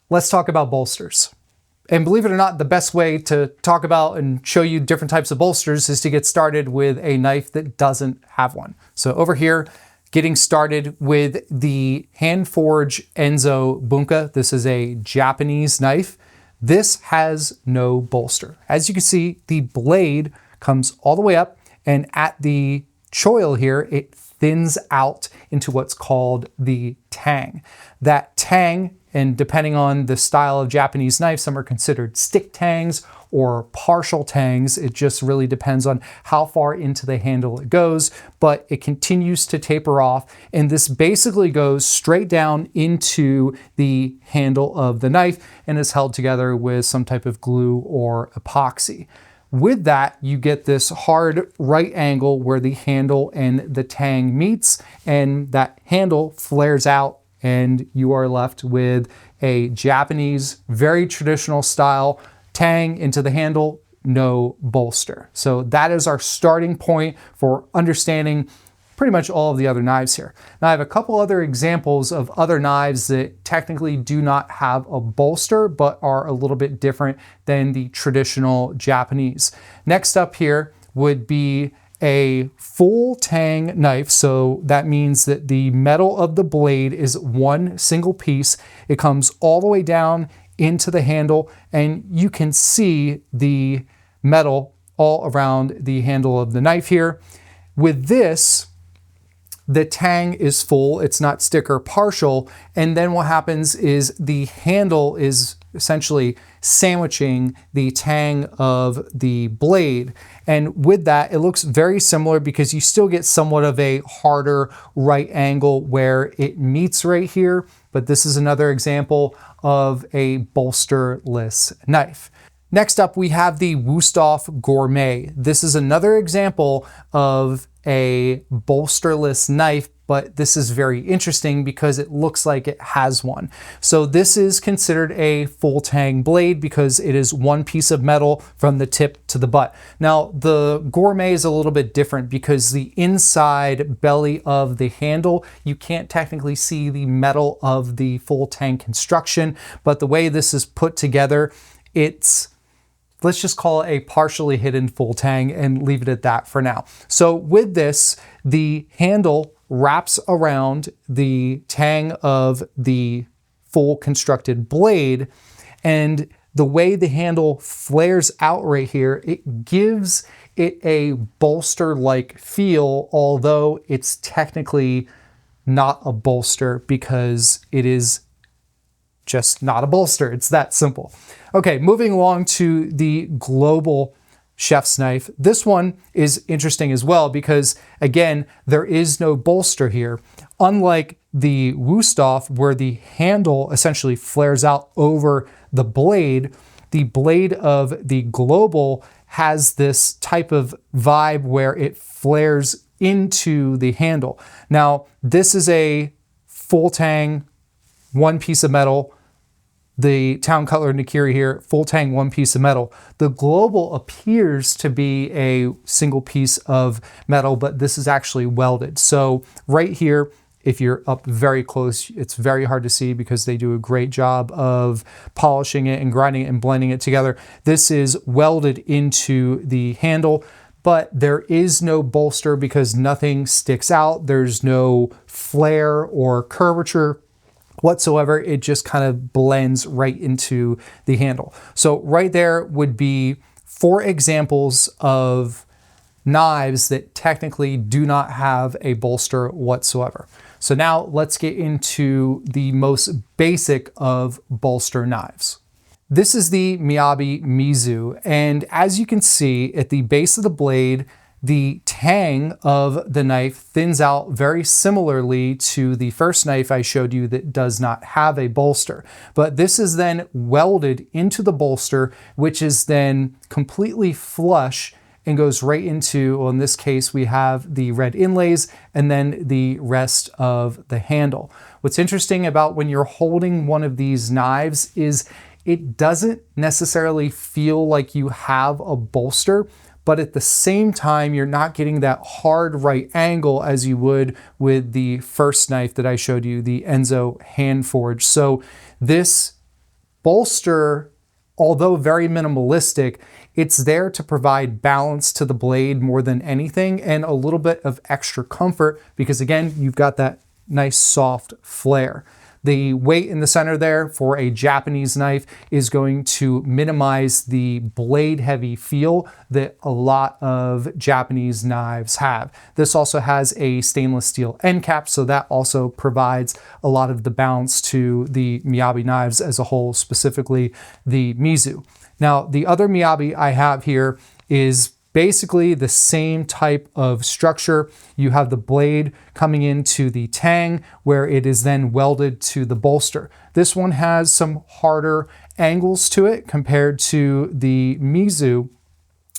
Let's talk about bolsters. And believe it or not, the best way to talk about and show you different types of bolsters is to get started with a knife that doesn't have one. So over here, getting started with the hand forged Enso Bunka. This is a Japanese knife. This has no bolster. As you can see, the blade comes all the way up, and at the choil here, it thins out into what's called the tang. That tang, and depending on the style of Japanese knife, some are considered stick tangs or partial tangs. It just really depends on how far into the handle it goes, but it continues to taper off. And this basically goes straight down into the handle of the knife and is held together with some type of glue or epoxy. With that, you get this hard right angle where the handle and the tang meets, and that handle flares out, and you are left with a Japanese, very traditional style tang into the handle, no bolster. So that is our starting point for understanding pretty much all of the other knives here. Now I have a couple other examples of other knives that technically do not have a bolster, but are a little bit different than the traditional Japanese. Next up here would be a full tang knife. So that means that the metal of the blade is one single piece. It comes all the way down into the handle, and you can see the metal all around the handle of the knife here. With this, the tang is full, it's not stick or partial, and then what happens is the handle is essentially sandwiching the tang of the blade. And with that, it looks very similar because you still get somewhat of a harder right angle where it meets right here, but this is another example of a bolsterless knife. Next up, we have the Wusthof Gourmet. This is another example of a bolsterless knife, but this is very interesting because it looks like it has one. So this is considered a full tang blade because it is one piece of metal from the tip to the butt. Now, the Gourmet is a little bit different because the inside belly of the handle, you can't technically see the metal of the full tang construction, but the way this is put together, it's, let's just call it a partially hidden full tang and leave it at that for now. So with this, the handle wraps around the tang of the full constructed blade, and the way the handle flares out right here, it gives it a bolster-like feel, although it's technically not a bolster because it is just not a bolster. It's that simple. Okay, moving along to the global chef's knife. This one is interesting as well because, again, there is no bolster here. Unlike the Wusthof, where the handle essentially flares out over the blade of the global has this type of vibe where it flares into the handle. Now, this is a full tang, one piece of metal. The Town Cutler Nakiri here, full tang, one piece of metal. The global appears to be a single piece of metal, but this is actually welded. So right here, if you're up very close, it's very hard to see because they do a great job of polishing it and grinding it and blending it together. This is welded into the handle, but there is no bolster because nothing sticks out. There's no flare or curvature whatsoever. It just kind of blends right into the handle. So right there would be 4 examples of knives that technically do not have a bolster whatsoever. So now let's get into the most basic of bolster knives. This is the Miyabi Mizu, and as you can see at the base of the blade, the tang of the knife thins out very similarly to the first knife I showed you that does not have a bolster. But this is then welded into the bolster, which is then completely flush and goes right into, well, in this case, we have the red inlays and then the rest of the handle. What's interesting about when you're holding one of these knives is it doesn't necessarily feel like you have a bolster, but at the same time, you're not getting that hard right angle as you would with the first knife that I showed you, the Enso hand forged. So this bolster, although very minimalistic, it's there to provide balance to the blade more than anything, and a little bit of extra comfort because again, you've got that nice soft flare. The weight in the center there for a Japanese knife is going to minimize the blade heavy feel that a lot of Japanese knives have. This also has a stainless steel end cap, so that also provides a lot of the balance to the Miyabi knives as a whole, specifically the Mizu. Now, the other Miyabi I have here is basically the same type of structure. You have the blade coming into the tang where it is then welded to the bolster. This one has some harder angles to it compared to the Mizu.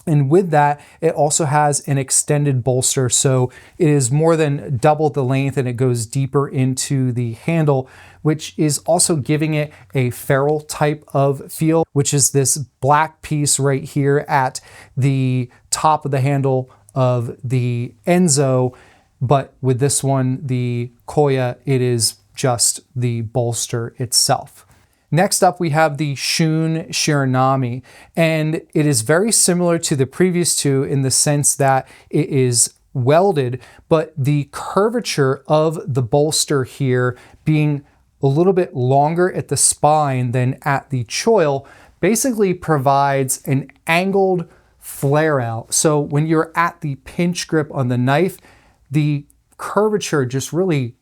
And with that, it also has an extended bolster. So it is more than double the length and it goes deeper into the handle, which is also giving it a ferrule type of feel, which is this black piece right here at the top of the handle of the Enso. But with this one, the Koya, it is just the bolster itself. Next up, we have the Shun Shiranami, and it is very similar to the previous two in the sense that it is welded, but the curvature of the bolster here being a little bit longer at the spine than at the choil basically provides an angled flare out. So when you're at the pinch grip on the knife, the curvature just really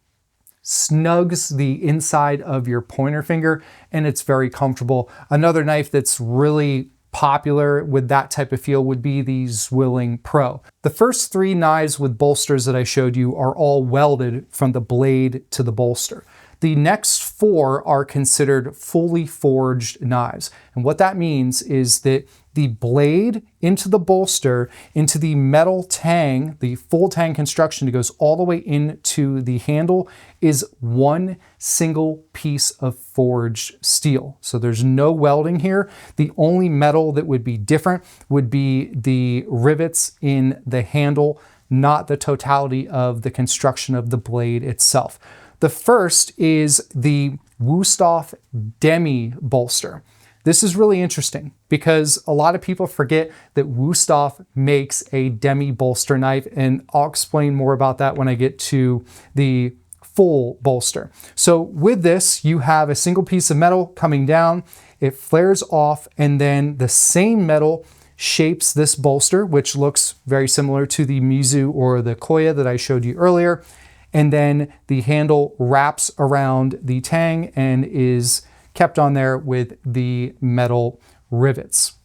snugs the inside of your pointer finger and it's very comfortable. Another knife that's really popular with that type of feel would be the Zwilling Pro. The first three knives with bolsters that I showed you are all welded from the blade to the bolster. The next four are considered fully forged knives. And what that means is that the blade into the bolster, into the metal tang, the full tang construction that goes all the way into the handle, is one single piece of forged steel. So there's no welding here. The only metal that would be different would be the rivets in the handle, not the totality of the construction of the blade itself. The first is the Wusthof Demi bolster. This is really interesting because a lot of people forget that Wusthof makes a Demi bolster knife, and I'll explain more about that when I get to the full bolster. So with this, you have a single piece of metal coming down, it flares off, and then the same metal shapes this bolster, which looks very similar to the Mizu or the Koya that I showed you earlier. And then the handle wraps around the tang and is kept on there with the metal rivets.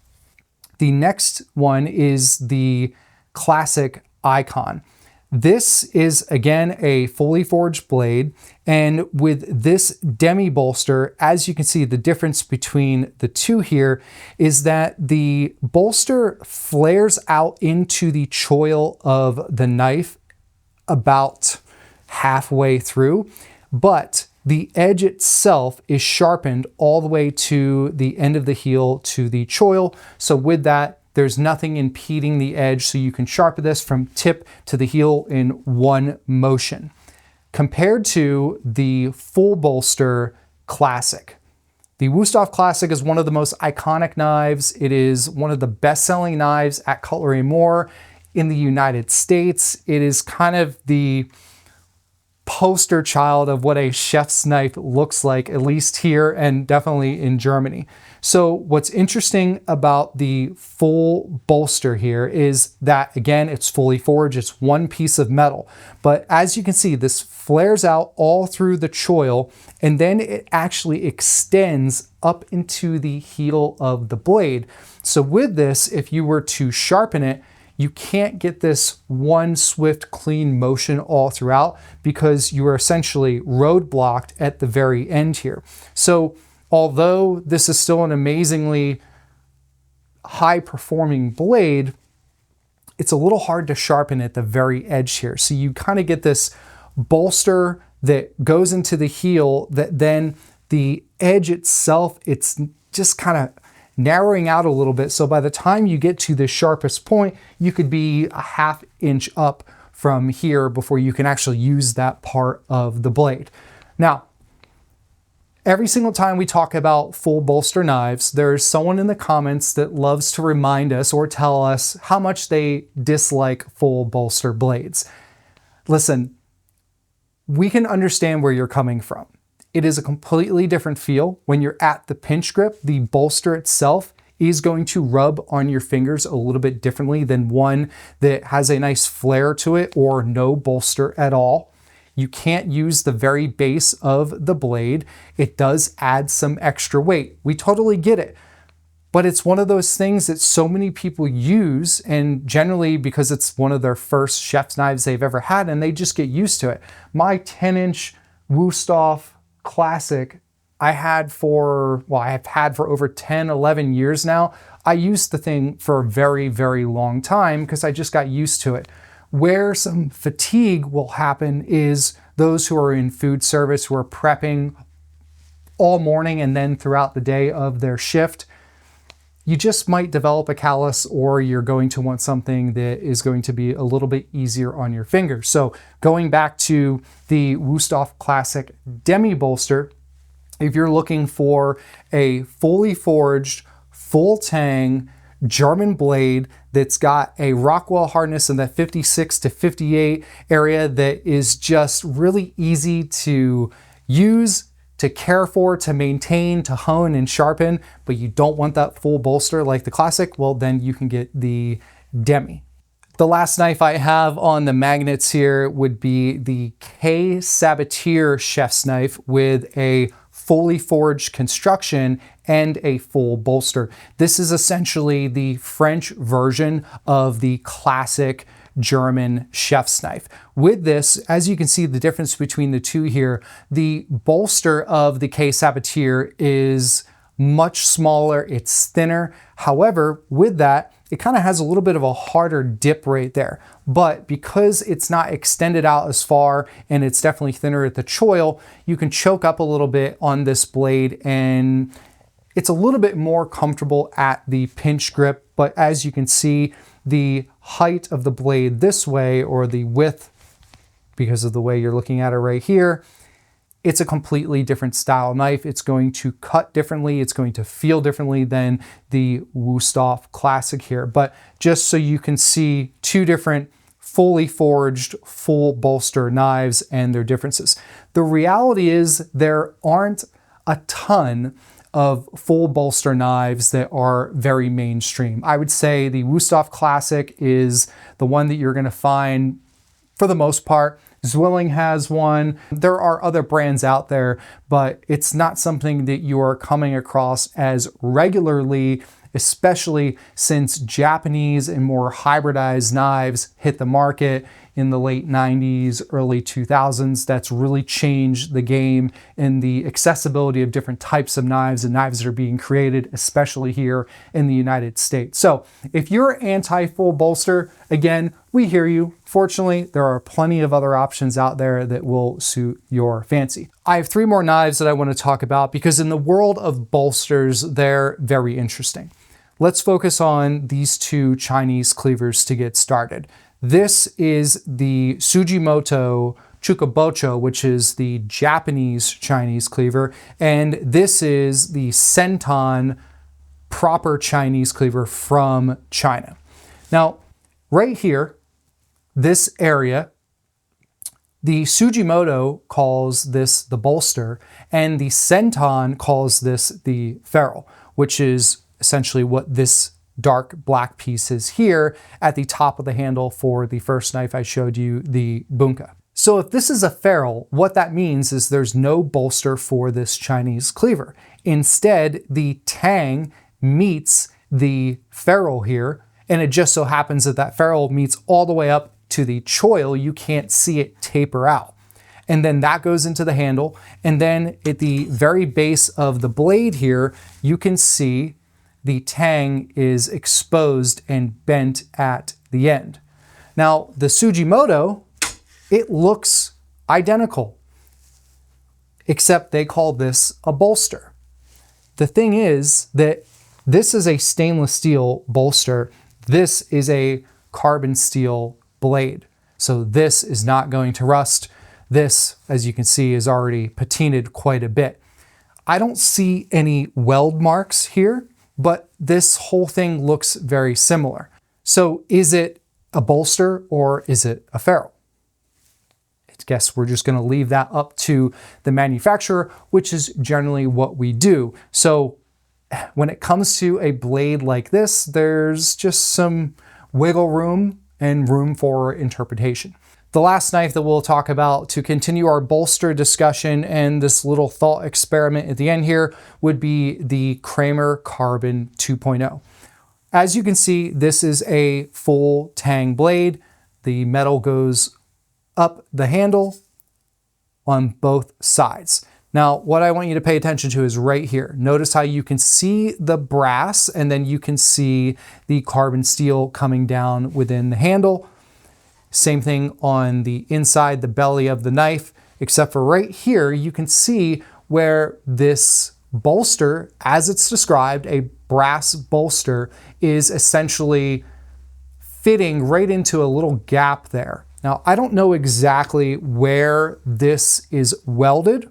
The next one is the classic Ikon. This is again a fully forged blade, and with this Demi bolster, as you can see, the difference between the two here is that the bolster flares out into the choil of the knife about halfway through, but the edge itself is sharpened all the way to the end of the heel to the choil. So with that, there's nothing impeding the edge, so you can sharpen this from tip to the heel in one motion. Compared to the full bolster Classic. The Wusthof Classic is one of the most iconic knives. It is one of the best-selling knives at Cutlery More in the United States. It is kind of the poster child of what a chef's knife looks like, at least here and definitely in Germany. So what's interesting about the full bolster here is that, again, it's fully forged, it's one piece of metal. But as you can see, this flares out all through the choil, and then it actually extends up into the heel of the blade. So with this, if you were to sharpen it, you can't get this one swift, clean motion all throughout because you are essentially roadblocked at the very end here. So although this is still an amazingly high-performing blade, it's a little hard to sharpen at the very edge here. So you kind of get this bolster that goes into the heel that then the edge itself, it's just kind of narrowing out a little bit. So by the time you get to the sharpest point, you could be a ½ inch up from here before you can actually use that part of the blade. Now, Every single time we talk about full bolster knives, there's someone in the comments that loves to remind us or tell us how much they dislike full bolster blades. Listen, we can understand where you're coming from. It is a completely different feel. When you're at the pinch grip, the bolster itself is going to rub on your fingers a little bit differently than one that has a nice flare to it or no bolster at all. You can't use the very base of the blade. It does add some extra weight. We totally get it. But it's one of those things that so many people use, and generally because it's one of their first chef's knives they've ever had, and they just get used to it. My 10-inch Wusthof Classic I've had for over 10, 11 years now. I used the thing for a very, very long time because I just got used to it. Where some fatigue will happen is those who are in food service, who are prepping all morning and then throughout the day of their shift. You just might develop a callus, or you're going to want something that is going to be a little bit easier on your fingers. So going back to the Wusthof Classic Demi bolster, if you're looking for a fully forged, full tang German blade that's got a Rockwell hardness in that 56 to 58 area that is just really easy to use, to care for, to maintain, to hone and sharpen, but you don't want that full bolster like the Classic, well, then you can get the Demi. The last knife I have on the magnets here would be the K Sabatier chef's knife with a fully forged construction and a full bolster. This is essentially the French version of the classic German chef's knife. With this, as you can see the difference between the two here, the bolster of the K Sabatier is much smaller, it's thinner. However, with that, it kind of has a little bit of a harder dip right there. But because it's not extended out as far and it's definitely thinner at the choil, you can choke up a little bit on this blade and it's a little bit more comfortable at the pinch grip. But as you can see, the height of the blade this way, or the width, because of the way you're looking at it right here, it's a completely different style knife. It's going to cut differently. It's going to feel differently than the Wusthof Classic here. But just so you can see two different fully forged, full bolster knives and their differences. The reality is there aren't a ton of full bolster knives that are very mainstream. I would say the Wusthof Classic is the one that you're going to find for the most part. Zwilling has one. There are other brands out there, but it's not something that you are coming across as regularly, especially since Japanese and more hybridized knives hit the market in the late 90s, early 2000s. That's really changed the game in the accessibility of different types of knives and knives that are being created, especially here in the United States. So if you're anti-full bolster, again, we hear you. Fortunately, there are plenty of other options out there that will suit your fancy. I have three more knives that I want to talk about because in the world of bolsters, they're very interesting. Let's focus on these two Chinese cleavers to get started. This is the Sugimoto Chuka Bocho, which is the Japanese Chinese cleaver, and this is the Sentan proper Chinese cleaver from China. Now, right here, this area, the Sugimoto calls this the bolster, and the Sentan calls this the ferrule, which is essentially what this dark black piece is here at the top of the handle for the first knife I showed you, the Bunka. So if this is a ferrule, what that means is there's no bolster for this Chinese cleaver. Instead, the tang meets the ferrule here, and it just so happens that that ferrule meets all the way up to the choil. You can't see it taper out. And then that goes into the handle, and then at the very base of the blade here, you can see the tang is exposed and bent at the end. Now, the Sugimoto, it looks identical, except they call this a bolster. The thing is that this is a stainless steel bolster. This is a carbon steel blade. So this is not going to rust. This, as you can see, is already patinaed quite a bit. I don't see any weld marks here, but this whole thing looks very similar. So is it a bolster or is it a ferrule? I guess we're just going to leave that up to the manufacturer, which is generally what we do. So when it comes to a blade like this, there's just some wiggle room and room for interpretation. The last knife that we'll talk about to continue our bolster discussion and this little thought experiment at the end here would be the Kramer Carbon 2.0. As you can see, this is a full tang blade. The metal goes up the handle on both sides. Now, what I want you to pay attention to is right here. Notice how you can see the brass and then you can see the carbon steel coming down within the handle. Same thing on the inside, the belly of the knife, except for right here, you can see where this bolster, as it's described, a brass bolster, is essentially fitting right into a little gap there. Now, I don't know exactly where this is welded,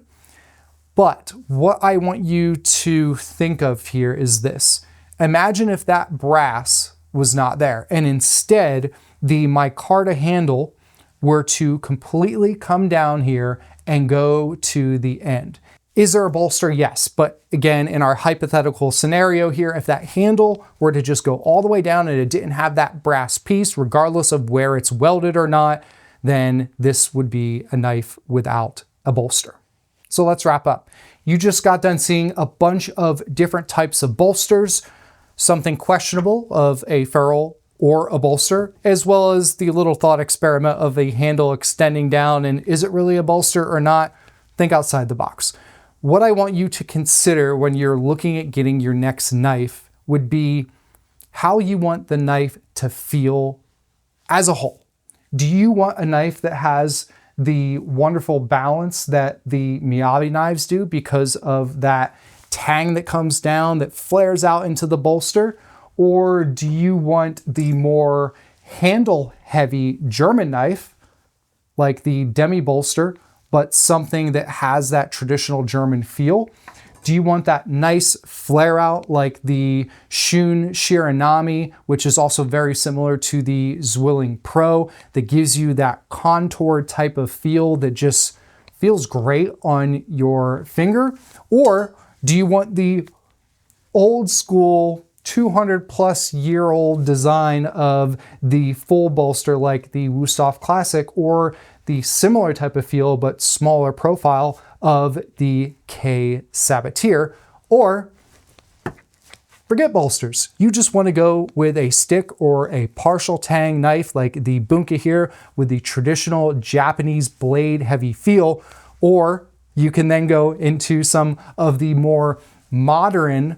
but what I want you to think of here is this. Imagine if that brass was not there, and instead the micarta handle were to completely come down here and go to the end. Is there a bolster? Yes, but again, in our hypothetical scenario here, if that handle were to just go all the way down and it didn't have that brass piece, regardless of where it's welded or not, then this would be a knife without a bolster. So let's wrap up. You just got done seeing a bunch of different types of bolsters, something questionable of a ferrule or a bolster, as well as the little thought experiment of a handle extending down and is it really a bolster or not? Think outside the box. What I want you to consider when you're looking at getting your next knife would be how you want the knife to feel as a whole. Do you want a knife that has the wonderful balance that the Miyabi knives do because of that tang that comes down that flares out into the bolster? Or do you want the more handle heavy German knife like the Demi bolster, but something that has that traditional German feel? Do you want that nice flare out like the Shun Shiranami, which is also very similar to the Zwilling Pro, that gives you that contour type of feel that just feels great on your finger? Or do you want the old school 200+ year-old design of the full bolster like the Wusthof Classic, or the similar type of feel but smaller profile of the K Sabatier? Or forget bolsters. You just want to go with a stick or a partial tang knife like the Bunka here with the traditional Japanese blade heavy feel. Or you can then go into some of the more modern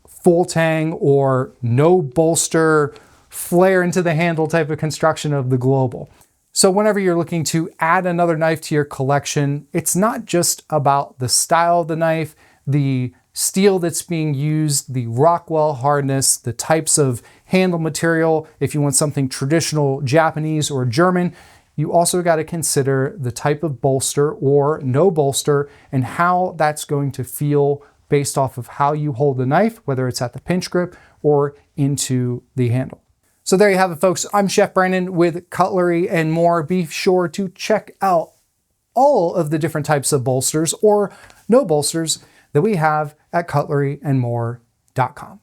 full tang or no bolster, flare into the handle type of construction of the Global. So whenever you're looking to add another knife to your collection, it's not just about the style of the knife, the steel that's being used, the Rockwell hardness, the types of handle material. If you want something traditional Japanese or German, you also got to consider the type of bolster or no bolster and how that's going to feel based off of how you hold the knife, whether it's at the pinch grip or into the handle. So there you have it, folks. I'm Chef Brandon with Cutlery and More. Be sure to check out all of the different types of bolsters or no bolsters that we have at cutleryandmore.com.